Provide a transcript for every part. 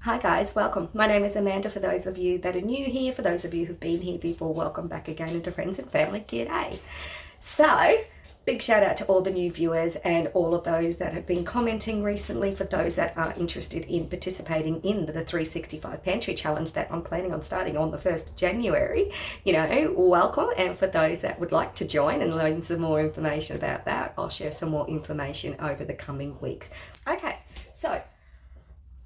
Hi guys, welcome. My name is Amanda for those of you that are new here. For those of you who've been here before, welcome back again, and to friends and family, g'day. So, big shout out to all the new viewers and all of those that have been commenting recently. For those that are interested in participating in the 365 Pantry Challenge that I'm planning on starting on the 1st of January, welcome. And for those that would like to join and learn some more information about that, I'll share some more information over the coming weeks. Okay, so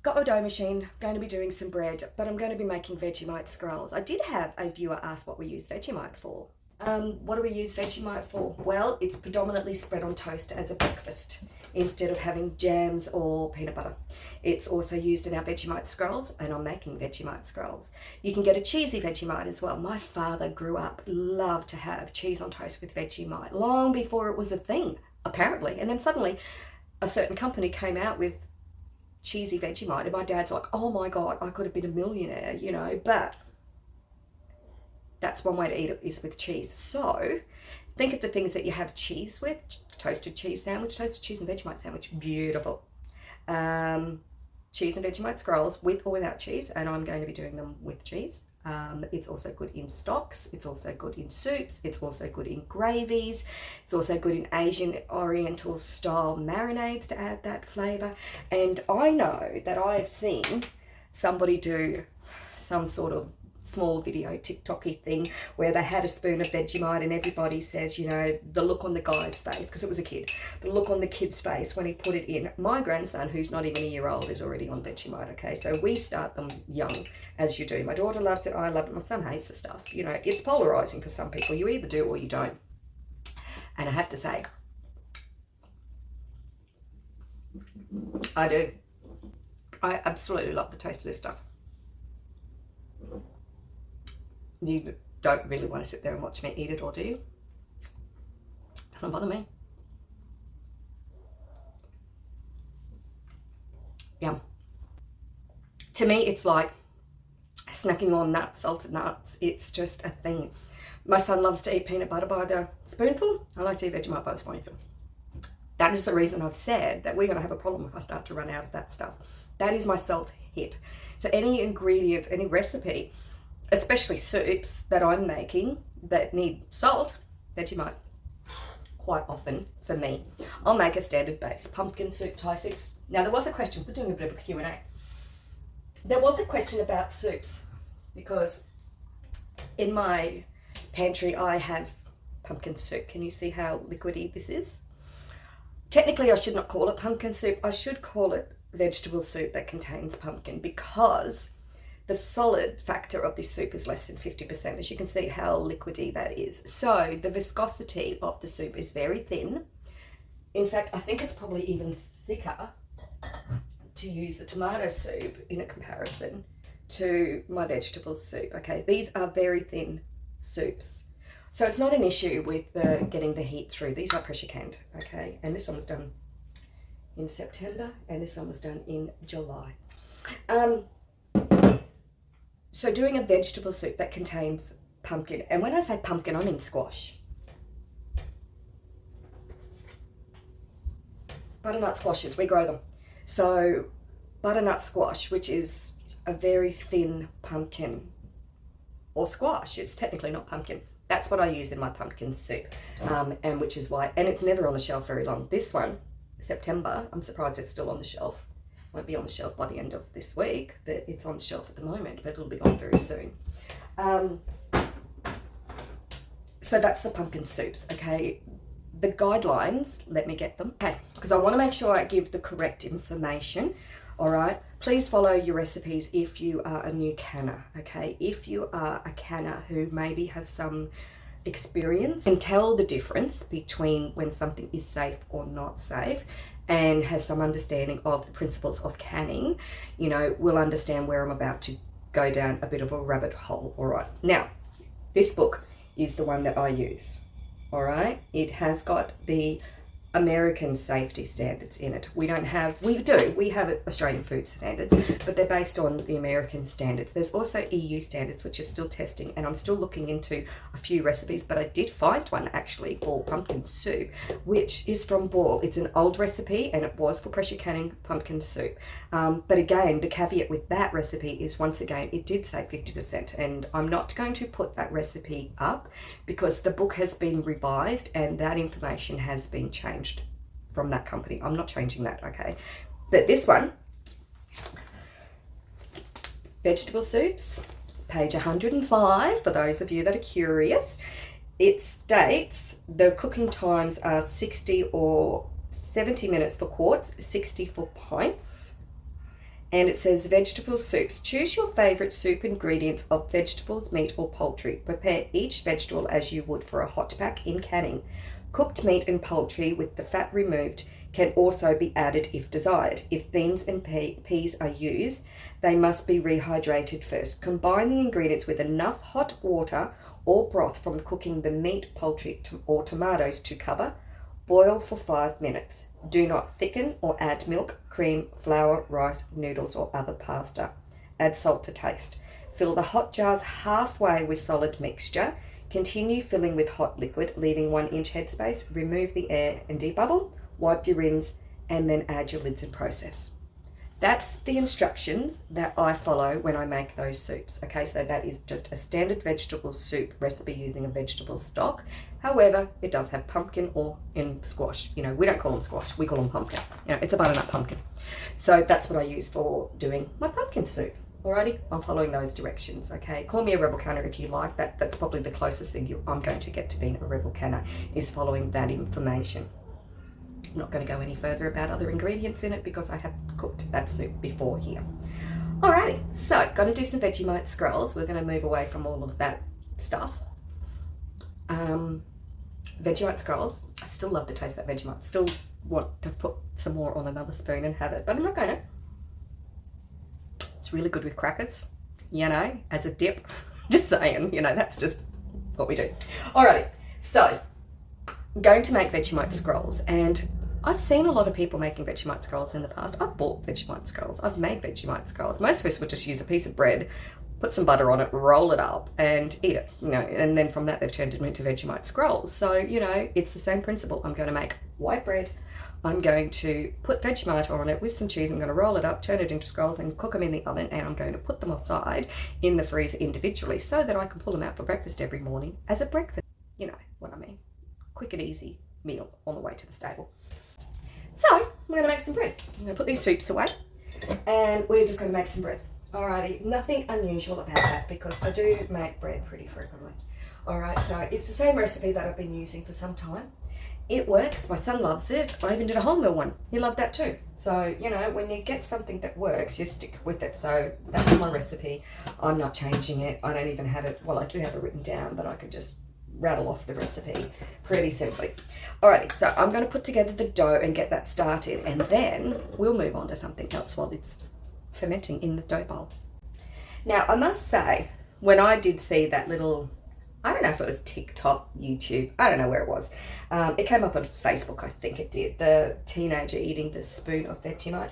got my dough machine, going to be doing some bread, but I'm going to be making Vegemite Scrolls. I did have a viewer ask what we use Vegemite for. What do we use Vegemite for? Well, it's predominantly spread on toast as a breakfast instead of having jams or peanut butter. It's also used in our Vegemite Scrolls, and I'm making Vegemite Scrolls. You can get a cheesy Vegemite as well. My father grew up, loved to have cheese on toast with Vegemite, long before it was a thing, apparently. And then suddenly a certain company came out with cheesy Vegemite, and my dad's like, oh my God, I could have been a millionaire, but that's one way to eat it, is with cheese. So think of the things that you have cheese with: toasted cheese sandwich, toasted cheese and Vegemite sandwich, beautiful. Cheese and Vegemite Scrolls with or without cheese, and I'm going to be doing them with cheese. It's also good in stocks, it's also good in soups, it's also good in gravies, it's also good in Asian Oriental style marinades to add that flavour. And I know that I've seen somebody do some sort of small video TikTok-y thing where they had a spoon of Vegemite, and everybody says, the look on the guy's face, because it was a kid, the look on the kid's face when he put it in. My grandson, who's not even a year old, is already on Vegemite, okay? So we start them young, as you do. My daughter loves it, I love it, my son hates the stuff. It's polarizing for some people. You either do or you don't. And I have to say, I do. I absolutely love the taste of this stuff. You don't really want to sit there and watch me eat it, or do you? Doesn't bother me. Yum. To me, it's like snacking on nuts, salted nuts. It's just a thing. My son loves to eat peanut butter by the spoonful. I like to eat Vegemite by the spoonful. That is the reason I've said that we're going to have a problem if I start to run out of that stuff. That is my salt hit. So any ingredient, any recipe, especially soups that I'm making that need salt, Vegemite, quite often for me. I'll make a standard base, pumpkin soup, Thai soups. Now, there was a question, we're doing a bit of a Q&A. There was a question about soups, because in my pantry I have pumpkin soup. Can you see how liquidy this is? Technically, I should not call it pumpkin soup. I should call it vegetable soup that contains pumpkin, because the solid factor of this soup is less than 50%, as you can see how liquidy that is. So the viscosity of the soup is very thin. In fact, I think it's probably even thicker to use the tomato soup in a comparison to my vegetable soup. Okay, these are very thin soups. So it's not an issue with getting the heat through. These are pressure canned, okay? And this one was done in September, and this one was done in July. So doing a vegetable soup that contains pumpkin, and when I say pumpkin, I mean squash. Butternut squashes, we grow them. So butternut squash, which is a very thin pumpkin, or squash, it's technically not pumpkin. That's what I use in my pumpkin soup, and which is why, and it's never on the shelf very long. This one, September, I'm surprised it's still on the shelf. Won't be on the shelf by the end of this week, but it's on the shelf at the moment, but it'll be gone very soon. So that's the pumpkin soups, okay? The guidelines, let me get them, okay, because I want to make sure I give the correct information, all right? Please follow your recipes if you are a new canner, okay? If you are a canner who maybe has some experience and tell the difference between when something is safe or not safe, and has some understanding of the principles of canning, will understand where I'm about to go down a bit of a rabbit hole. All right. Now, this book is the one that I use. All right. It has got the American safety standards in it. We have Australian food standards, but they're based on the American standards. There's also EU standards, which is still testing, and I'm still looking into a few recipes, but I did find one actually for pumpkin soup, which is from Boyle. It's an old recipe, and it was for pressure canning pumpkin soup. But again, the caveat with that recipe is, once again, it did say 50%, and I'm not going to put that recipe up because the book has been revised and that information has been changed from that company. I'm not changing that, okay? But this one, vegetable soups, page 105, for those of you that are curious. It states the cooking times are 60 or 70 minutes for quarts, 60 for pints. And it says vegetable soups. Choose your favourite soup ingredients of vegetables, meat or poultry. Prepare each vegetable as you would for a hot pack in canning. Cooked meat and poultry with the fat removed can also be added if desired. If beans and peas are used, they must be rehydrated first. Combine the ingredients with enough hot water or broth from cooking the meat, poultry or tomatoes to cover. Boil for 5 minutes. Do not thicken or add milk, cream, flour, rice, noodles or other pasta. Add salt to taste. Fill the hot jars halfway with solid mixture. Continue filling with hot liquid, leaving 1 inch headspace. Remove the air and debubble. Wipe your rinse and then add your lids and process. That's the instructions that I follow when I make those soups. Okay, so that is just a standard vegetable soup recipe using a vegetable stock. However, it does have pumpkin or in squash. You know, we don't call them squash, we call them pumpkin. You know, it's a butternut pumpkin. So that's what I use for doing my pumpkin soup. Alrighty, I'm following those directions, okay? Call me a rebel canner if you like. That's probably the closest thing I'm going to get to being a rebel canner, is following that information. I'm not going to go any further about other ingredients in it because I have cooked that soup before here. Alrighty, so going to do some Vegemite Scrolls. We're going to move away from all of that stuff. Vegemite Scrolls. I still love the taste of that Vegemite. Still want to put some more on another spoon and have it, but I'm not going to. It's really good with crackers, you know, as a dip. Just saying, you know, that's just what we do. Alrighty, so I'm going to make Vegemite Scrolls, and I've seen a lot of people making Vegemite Scrolls in the past. I've bought Vegemite Scrolls. I've made Vegemite Scrolls. Most of us would just use a piece of bread, put some butter on it, roll it up and eat it, you know, and then from that they've turned it into Vegemite Scrolls. So, you know, it's the same principle. I'm going to make white bread. I'm going to put Vegemite on it with some cheese. I'm going to roll it up, turn it into scrolls and cook them in the oven, and I'm going to put them aside in the freezer individually so that I can pull them out for breakfast every morning as a breakfast. You know what I mean. Quick and easy meal on the way to the stable. So, I'm going to make some bread. I'm going to put these soups away and we're just going to make some bread. Alrighty, nothing unusual about that because I do make bread pretty frequently. Alright, so it's the same recipe that I've been using for some time. It works, my son loves it. I even did a wholemeal one. He loved that too. So, you know, when you get something that works, you stick with it. So that's my recipe. I'm not changing it. I don't even have it, well, I do have it written down, but I could just rattle off the recipe pretty simply. Alrighty, so I'm going to put together the dough and get that started, and then we'll move on to something else while it's fermenting in the dough bowl. Now, I must say, when I did see that little, I don't know if it was TikTok, YouTube, I don't know where it was. It came up on Facebook, I think it did. The teenager eating the spoon of Vegemite.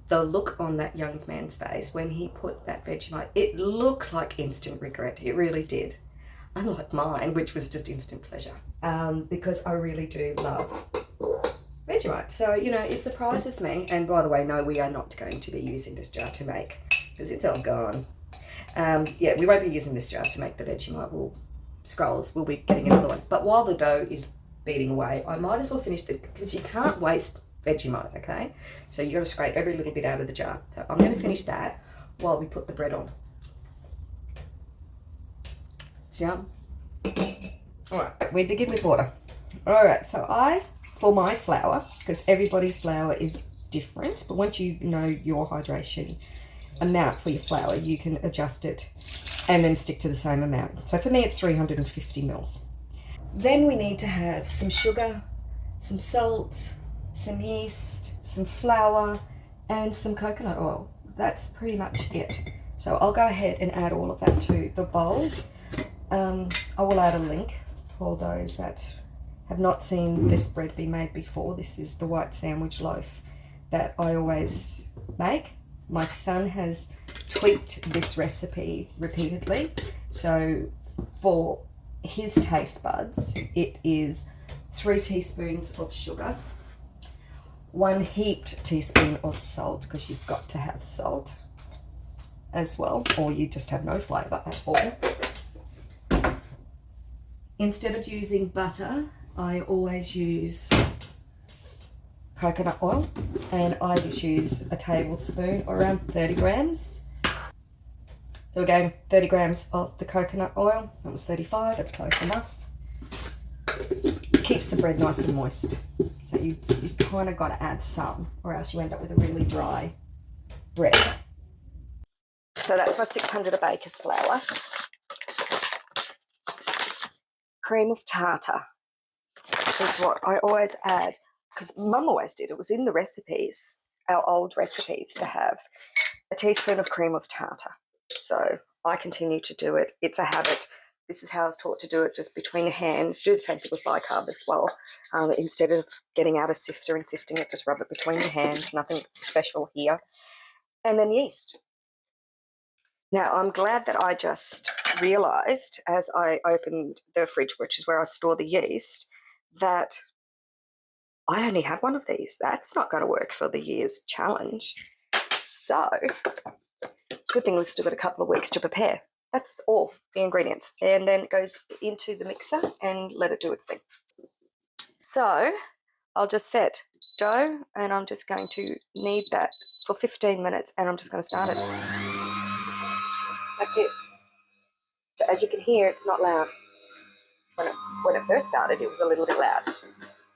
The look on that young man's face when he put that Vegemite, it looked like instant regret. It really did. Unlike mine, which was just instant pleasure. Because I really do love Vegemite. So, you know, it surprises me. And by the way, no, we are not going to be using this jar to make, because it's all gone. Yeah, we won't be using this jar to make the Vegemite Scrolls. We'll be getting another one. But while the dough is beating away, I might as well finish it, because you can't waste Vegemite, okay? So you got to scrape every little bit out of the jar. So I'm going to finish that while we put the bread on. It's yum. Alright, we begin with water. Alright, so for my flour, because everybody's flour is different, but once you know your hydration amount for your flour, you can adjust it and then stick to the same amount. So for me, it's 350 mils. Then we need to have some sugar, some salt, some yeast, some flour, and some coconut oil. That's pretty much it. So I'll go ahead and add all of that to the bowl. I will add a link for those that have not seen this bread be made before, this is the white sandwich loaf that I always make. My son has tweaked this recipe repeatedly. So for his taste buds, it is 3 teaspoons of sugar, 1 heaped teaspoon of salt, because you've got to have salt as well, or you just have no flavour at all. Instead of using butter, I always use coconut oil, and I just use a tablespoon, or around 30 grams. So again, 30 grams of the coconut oil. That was 35, that's close enough. It keeps the bread nice and moist. So you kind of got to add some, or else you end up with a really dry bread. So that's my 600 of baker's flour. Cream of tartar is what I always add, because Mum always did. It was in the recipes, our old recipes, to have a teaspoon of cream of tartar. So I continue to do it. It's a habit. This is how I was taught to do it, just between your hands. Do the same thing with bicarb as well. Instead of getting out a sifter and sifting it, just rub it between your hands. Nothing special here. And then yeast. Now, I'm glad that I just realised as I opened the fridge, which is where I store the yeast, that I only have one of these. That's not going to work for the year's challenge. So, good thing we've still got a couple of weeks to prepare. That's all the ingredients. And then it goes into the mixer and let it do its thing. So, I'll just set dough, and I'm just going to knead that for 15 minutes, and I'm just going to start it. That's it. So as you can hear, it's not loud. When it first started, it was a little bit loud.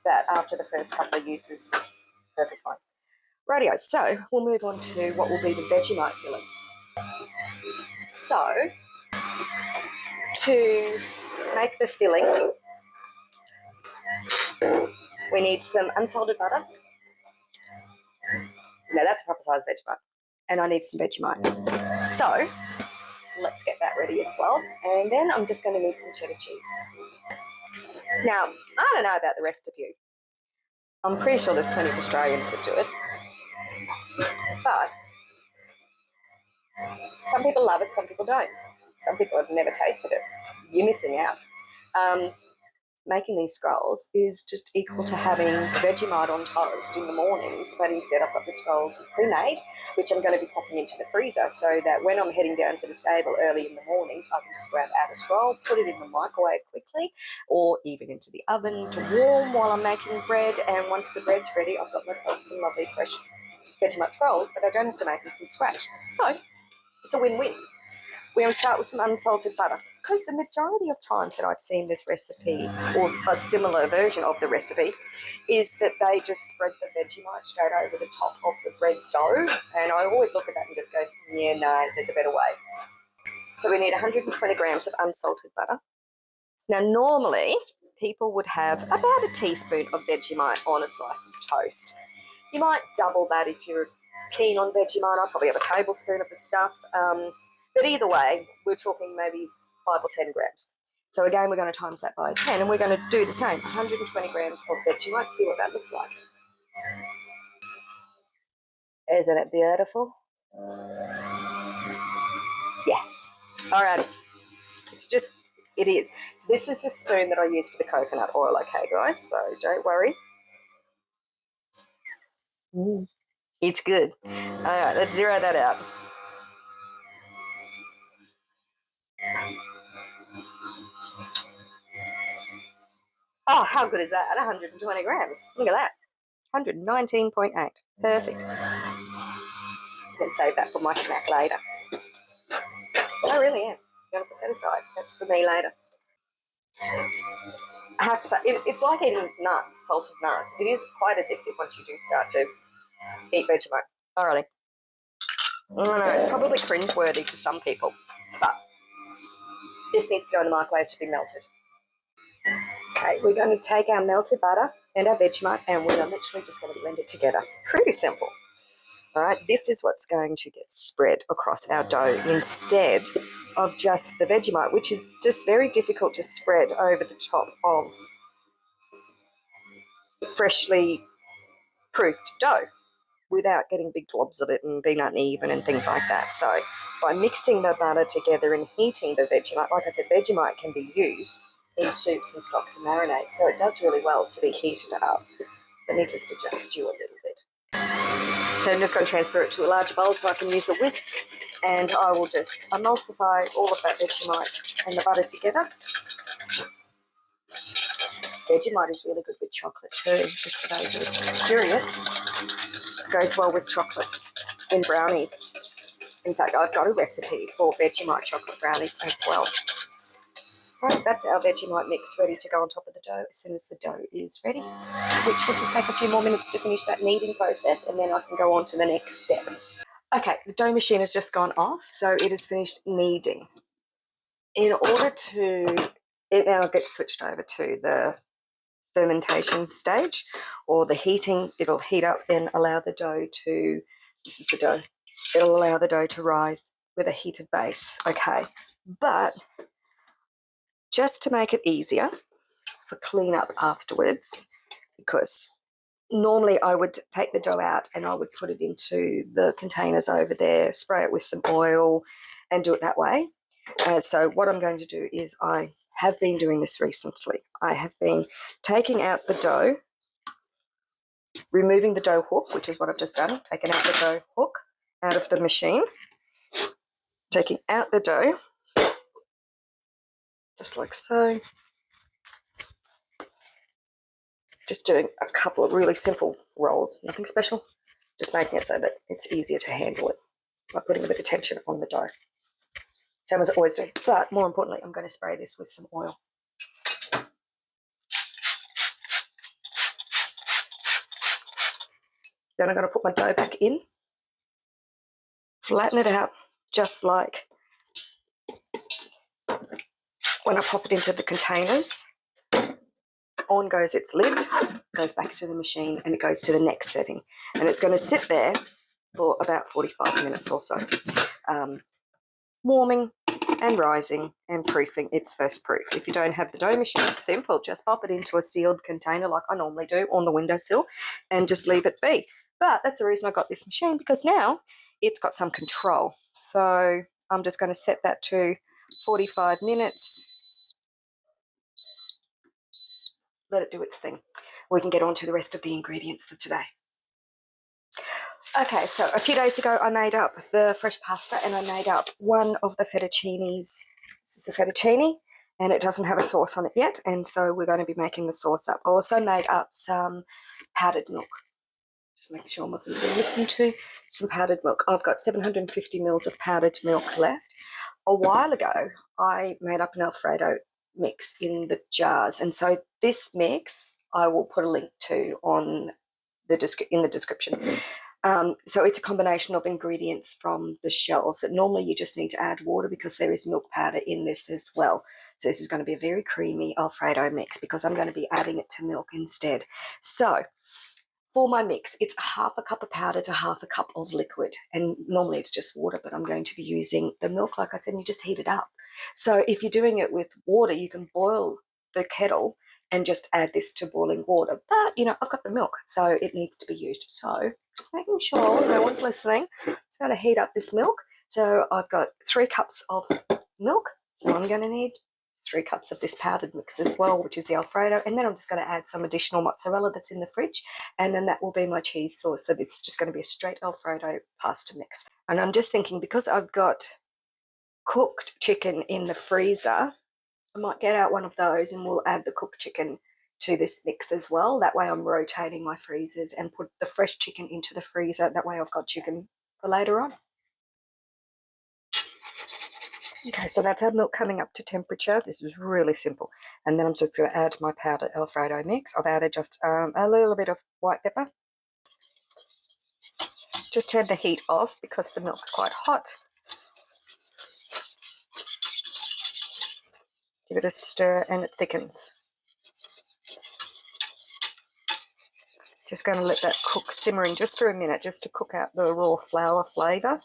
But after the first couple of uses, perfect fine. Rightio, so we'll move on to what will be the Vegemite filling. So, to make the filling, we need some unsalted butter. No, that's a proper size Vegemite. And I need some Vegemite. So, let's get that ready as well. And then I'm just going to need some cheddar cheese. Now, I don't know about the rest of you. I'm pretty sure there's plenty of Australians that do it. But some people love it, some people don't. Some people have never tasted it. You're missing out. Making these scrolls is just equal to having Vegemite on toast in the mornings, but instead I've got the scrolls pre-made, which I'm going to be popping into the freezer so that when I'm heading down to the stable early in the mornings, I can just grab out a scroll, put it in the microwave quickly, or even into the oven to warm while I'm making bread. And once the bread's ready, I've got myself some lovely fresh Vegemite scrolls, but I don't have to make them from scratch. So it's a win-win. We're going to start with some unsalted butter, because the majority of times that I've seen this recipe, or a similar version of the recipe, is that they just spread the Vegemite straight over the top of the bread dough, and I always look at that and just go, yeah, no, there's a better way. So we need 120 grams of unsalted butter. Now, normally, people would have about a teaspoon of Vegemite on a slice of toast. You might double that if you're keen on Vegemite. I'll probably have a tablespoon of the stuff. But either way, we're talking maybe 5 or 10 grams. So again, we're going to times that by 10, and we're going to do the same, 120 grams of Vegemite, see what that looks like. Isn't it beautiful? Yeah. Alrighty. It's just, it is. This is the spoon that I use for the coconut oil, okay, guys? So don't worry. It's good. Alright, let's zero that out. Oh, how good is that? 120 grams. Look at that. 119.8. Perfect. I can save that for my snack later. I really am. I'm going to put that aside. That's for me later. I have to say, it's like eating nuts, salted nuts. It is quite addictive once you do start to eat Vegemite. Alrighty. I know, it's probably cringeworthy to some people, but this needs to go in the microwave to be melted. Okay, we're going to take our melted butter and our Vegemite, and we're literally just going to blend it together. Pretty simple. All right, this is what's going to get spread across our dough instead of just the Vegemite, which is just very difficult to spread over the top of freshly proofed dough without getting big globs of it and being uneven and things like that. So by mixing the butter together and heating the Vegemite, like I said, Vegemite can be used in soups and stocks and marinades, so it does really well to be heated up. Let me just adjust you a little bit. So I'm just going to transfer it to a larger bowl so I can use a whisk, and I will just emulsify all of that Vegemite and the butter together. Vegemite is really good with chocolate too, just for those who are curious. It goes well with chocolate in brownies. In fact, I've got a recipe for Vegemite chocolate brownies as well. Right, that's our Vegemite mix ready to go on top of the dough as soon as the dough is ready, which will just take a few more minutes to finish that kneading process, and then I can go on to the next step. Okay, the dough machine has just gone off, so it is finished kneading. In order to, it now gets switched over to the fermentation stage or the heating. It'll heat up, then allow the dough to, this is the dough, it'll allow the dough to rise with a heated base. Okay, but just to make it easier for cleanup afterwards, because normally I would take the dough out and I would put it into the containers over there, spray it with some oil and do it that way. So what I'm going to do is, I have been doing this recently. I have been taking out the dough, removing the dough hook, which is what I've just done, taking out the dough hook out of the machine, taking out the dough, just like so. Just doing a couple of really simple rolls, nothing special, just making it so that it's easier to handle it by putting a bit of tension on the dough. Same as I always do, but more importantly, I'm going to spray this with some oil. Then I'm going to put my dough back in, flatten it out just like when I pop it into the containers. On goes its lid, goes back into the machine, and it goes to the next setting. And it's going to sit there for about 45 minutes or so, warming and rising and proofing its first proof. If you don't have the dough machine, it's simple. Just pop it into a sealed container like I normally do on the windowsill and just leave it be. But that's the reason I got this machine, because now it's got some control. So I'm just going to set that to 45 minutes. Let it do its thing. We can get on to the rest of the ingredients for today. Okay, so a few days ago I made up the fresh pasta, and I made up one of the fettuccinis. This is the fettuccine, and it doesn't have a sauce on it yet, and so we're going to be making the sauce up. I also made up some powdered milk. Just making sure I wasn't being listened to. Some powdered milk. I've got 750 mils of powdered milk left. A while ago, I made up an Alfredo mix in the jars, and so this mix I will put a link to on in the description. So it's a combination of ingredients from the shells. Normally you just need to add water because there is milk powder in this as well. So this is going to be a very creamy Alfredo mix because I'm going to be adding it to milk instead. So for my mix, it's half a cup of powder to half a cup of liquid. And normally it's just water, but I'm going to be using the milk, like I said, and you just heat it up. So if you're doing it with water, you can boil the kettle and just add this to boiling water. But, you know, I've got the milk, so it needs to be used. So just making sure no one's listening. It's going to heat up this milk. So I've got 3 cups of milk. So I'm going to need 3 cups of this powdered mix as well, which is the Alfredo. And then I'm just going to add some additional mozzarella that's in the fridge. And then that will be my cheese sauce. So it's just going to be a straight Alfredo pasta mix. And I'm just thinking, because I've got cooked chicken in the freezer, I might get out one of those and we'll add the cooked chicken to this mix as well. That way I'm rotating my freezers and put the fresh chicken into the freezer. That way I've got chicken for later on. Okay, so that's our milk coming up to temperature. This is really simple. And then I'm just going to add my powdered Alfredo mix. I've added just a little bit of white pepper. Just turn the heat off because the milk's quite hot. Give it a stir and it thickens. Just going to let that cook simmering just for a minute, just to cook out the raw flour flavour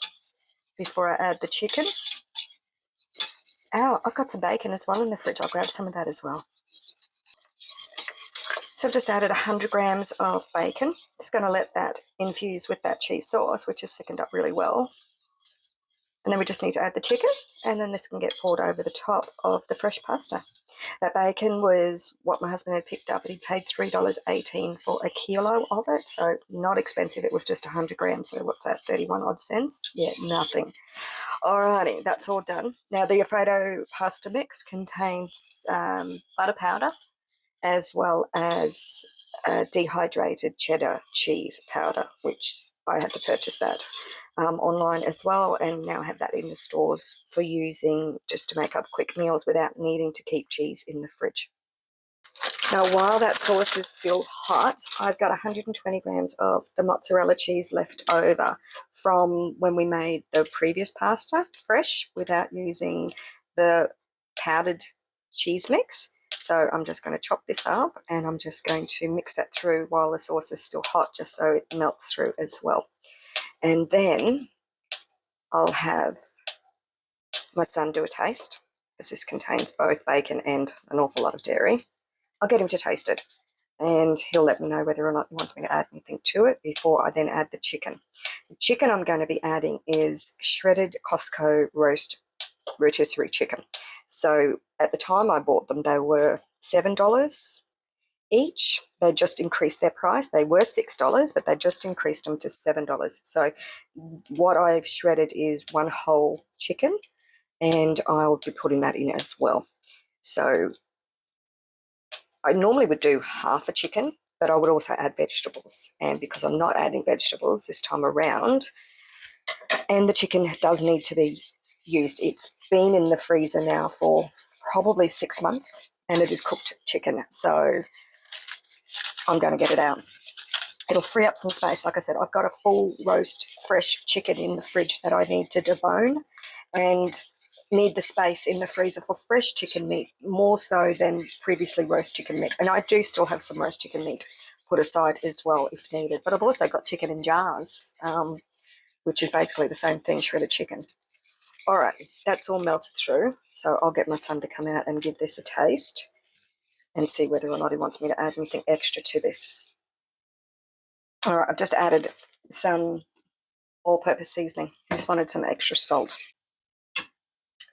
before I add the chicken. Ow, I've got some bacon as well in the fridge. I'll grab some of that as well. So I've just added 100 grams of bacon. Just going to let that infuse with that cheese sauce, which is thickened up really well. And then we just need to add the chicken, and then this can get poured over the top of the fresh pasta. That bacon was what my husband had picked up, and he paid $3.18 for a kilo of it, so not expensive. It was just 100 grams, so what's that, 31 odd cents? Yeah, nothing. Alrighty, that's all done. Now the Alfredo pasta mix contains butter powder as well as dehydrated cheddar cheese powder, which I had to purchase that online as well, and now have that in the stores for using just to make up quick meals without needing to keep cheese in the fridge. Now, while that sauce is still hot, I've got 120 grams of the mozzarella cheese left over from when we made the previous pasta fresh without using the powdered cheese mix. So I'm just going to chop this up, and I'm just going to mix that through while the sauce is still hot, just so it melts through as well. And then I'll have my son do a taste, because this contains both bacon and an awful lot of dairy. I'll get him to taste it, and he'll let me know whether or not he wants me to add anything to it before I then add the chicken. The chicken I'm going to be adding is shredded Costco roast rotisserie chicken. So at the time I bought them, they were $7 each. They just increased their price. They were $6, but they just increased them to $7. So what I've shredded is one whole chicken, and I'll be putting that in as well. So I normally would do half a chicken, but I would also add vegetables. And because I'm not adding vegetables this time around, and the chicken does need to be used, it's been in the freezer now for probably 6 months, and it is cooked chicken. So I'm going to get it out. It'll free up some space. Like I said, I've got a full roast fresh chicken in the fridge that I need to debone, and need the space in the freezer for fresh chicken meat more so than previously roast chicken meat. And I do still have some roast chicken meat put aside as well if needed. But I've also got chicken in jars, which is basically the same thing, shredded chicken. All right, that's all melted through. So I'll get my son to come out and give this a taste and see whether or not he wants me to add anything extra to this. All right, I've just added some all-purpose seasoning. I just wanted some extra salt.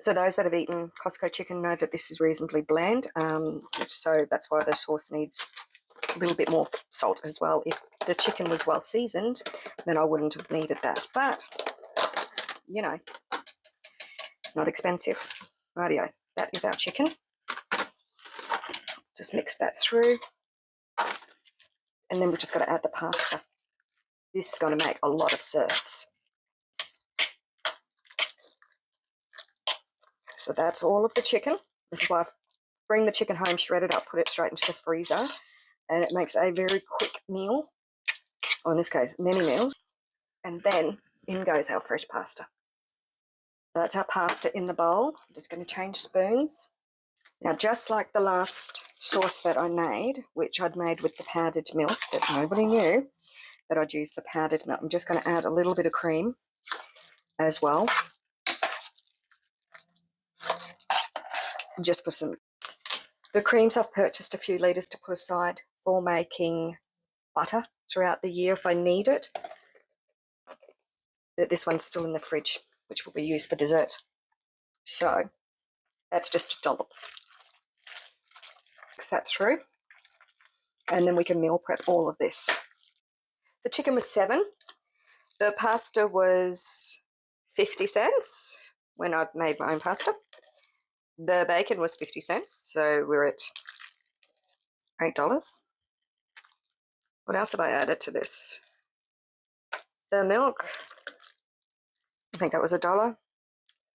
So those that have eaten Costco chicken know that this is reasonably bland, so that's why the sauce needs a little bit more salt as well. If the chicken was well seasoned, then I wouldn't have needed that. But, you know, it's not expensive. Rightio, that is our chicken. Just mix that through. And then we've just got to add the pasta. This is going to make a lot of serves. So that's all of the chicken. This is why I bring the chicken home, shred it up, put it straight into the freezer, and it makes a very quick meal, or in this case, many meals. And then in goes our fresh pasta. That's our pasta in the bowl. I'm just going to change spoons. Now, just like the last sauce that I made, which I'd made with the powdered milk that nobody knew that I'd use the powdered milk, I'm just going to add a little bit of cream as well, just for some. The creams I've purchased a few litres to put aside for making butter throughout the year if I need it. This one's still in the fridge, which will be used for dessert. So that's just a dollop. Mix that through, and then we can meal prep all of this. The chicken was $7. The pasta was 50 cents when I've made my own pasta. The bacon was 50 cents, so we're at $8. What else have I added to this? The milk, I think that was $1.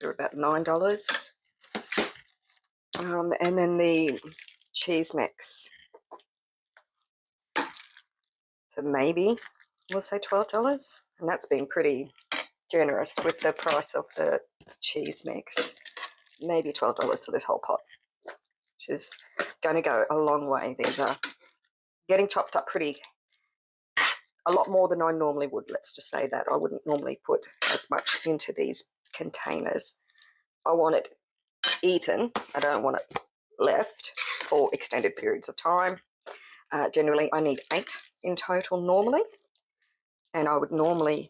They're about $9. And then the cheese mix. So maybe we'll say $12. And that's been pretty generous with the price of the cheese mix. Maybe $12 for this whole pot, which is going to go a long way. These are getting chopped up a lot more than I normally would. Let's just say that. I wouldn't normally put as much into these containers. I want it eaten. I don't want it left for extended periods of time. Generally, I need 8 in total normally, and I would normally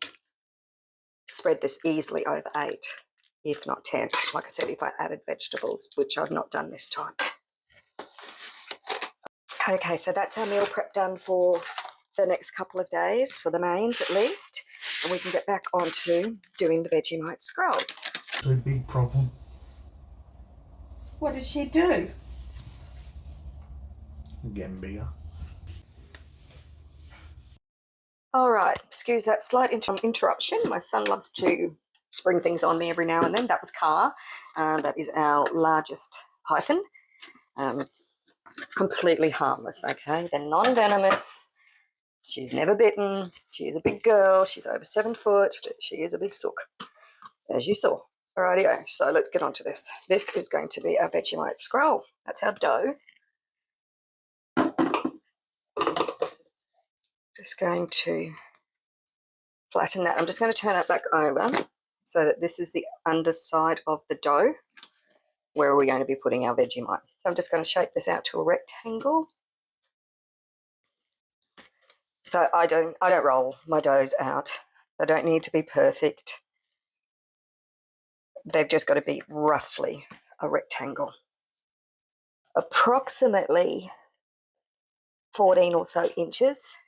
spread this easily over 8, if not 10. Like I said, if I added vegetables, which I've not done this time. Okay, so that's our meal prep done for the next couple of days, for the mains at least, and we can get back onto doing the Vegemite Scrolls. A big problem. What did she do? Getting bigger. All right, excuse that slight interruption. My son loves to spring things on me every now and then. That was Car. That is our largest python. Completely harmless, okay? They're non-venomous. She's never bitten. She is a big girl. She's over 7 foot, but she is a big sook, as you saw. Alrighty, so let's get on to this. This is going to be our Vegemite scroll. That's our dough. Just going to flatten that. I'm just going to turn that back over so that this is the underside of the dough where we're going to be putting our Vegemite. So I'm just going to shape this out to a rectangle. So I don't roll my doughs out. They don't need to be perfect. They've just got to be roughly a rectangle. Approximately 14 or so inches.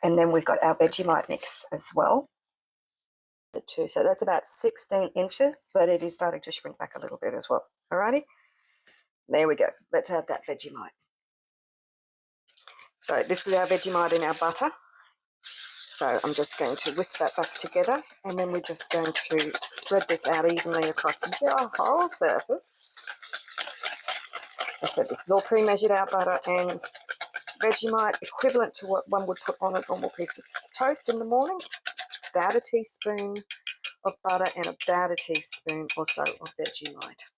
And then we've got our Vegemite mix as well. The two, so that's about 16 inches, but it is starting to shrink back a little bit as well. Alrighty, there we go. Let's have that Vegemite. So this is our Vegemite in our butter. So I'm just going to whisk that back together, and then we're just going to spread this out evenly across the whole surface. I said this is all pre-measured out butter and Vegemite, equivalent to what one would put on a normal piece of toast in the morning. About a teaspoon of butter and about a teaspoon or so of Vegemite.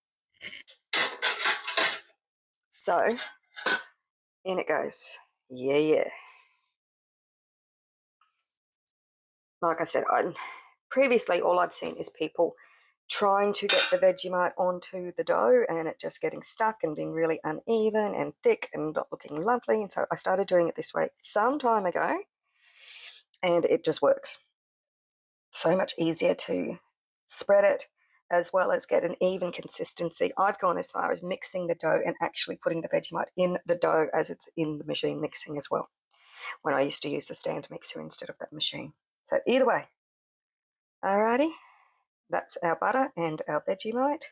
So in it goes. Yeah. Like I said, previously all I've seen is people trying to get the Vegemite onto the dough and it just getting stuck and being really uneven and thick and not looking lovely. And so I started doing it this way some time ago, and it just works. So much easier to spread it as well as get an even consistency. I've gone as far as mixing the dough and actually putting the Vegemite in the dough as it's in the machine mixing as well, when I used to use the stand mixer instead of that machine. So either way. Alrighty, that's our butter and our Vegemite.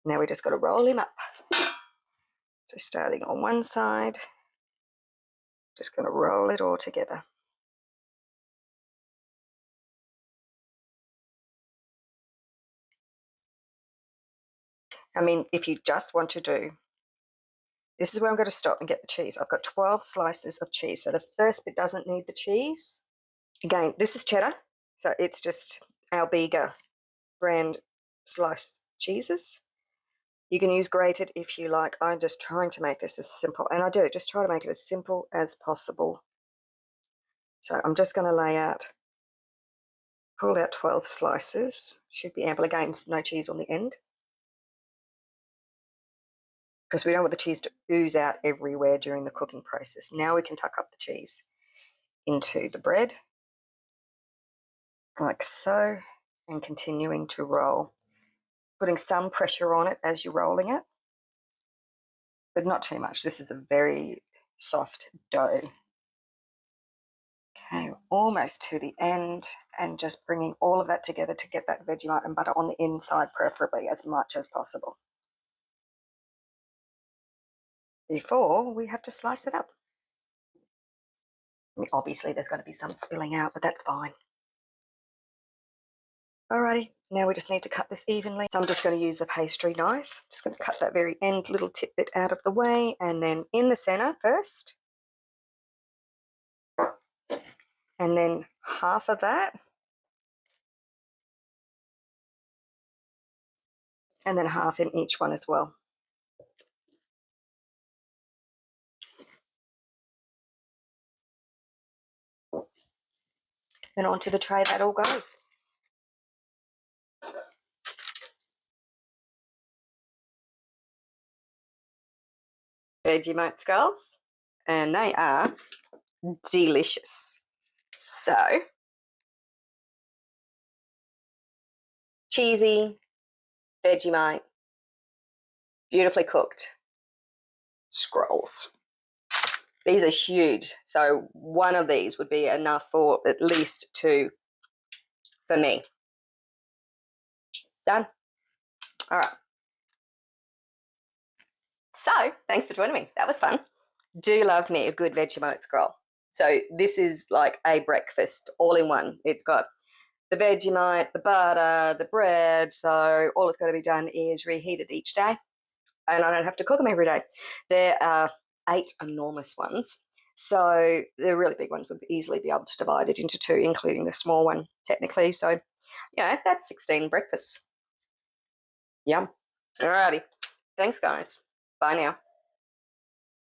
Now we just got to roll him up. So starting on one side, just going to roll it all together. I mean, if you just want to do, this is where I'm going to stop and get the cheese. I've got 12 slices of cheese. So the first bit doesn't need the cheese. Again, this is cheddar. So it's just our Bega brand sliced cheeses. You can use grated if you like. I'm just trying to make this as simple, and I do, just try to make it as simple as possible. So I'm just going to lay out, pull out 12 slices. Should be ample. Again, no cheese on the end, because we don't want the cheese to ooze out everywhere during the cooking process. Now we can tuck up the cheese into the bread, like so, and continuing to roll. Putting some pressure on it as you're rolling it, but not too much. This is a very soft dough. Okay, almost to the end, and just bringing all of that together to get that Vegemite and butter on the inside, preferably as much as possible, before we have to slice it up. I mean, obviously there's going to be some spilling out, but that's fine. Alrighty, now we just need to cut this evenly. So I'm just going to use a pastry knife. Just going to cut that very end little tidbit out of the way, and then in the center first, and then half of that, and then half in each one as well. Then onto the tray that all goes. Vegemite Scrolls, and they are delicious. So, cheesy, Vegemite, beautifully cooked scrolls. These are huge, so one of these would be enough for at least 2 for me. Done? All right. So, thanks for joining me. That was fun. Do love me a good Vegemite scroll. So this is like a breakfast all in one. It's got the Vegemite, the butter, the bread. So all it's got to be done is reheated each day. And I don't have to cook them every day. There are 8 enormous ones. So the really big ones would easily be able to divide it into 2, including the small one, technically. So, that's 16 breakfasts. Yum. Alrighty. Thanks, guys. Bye now.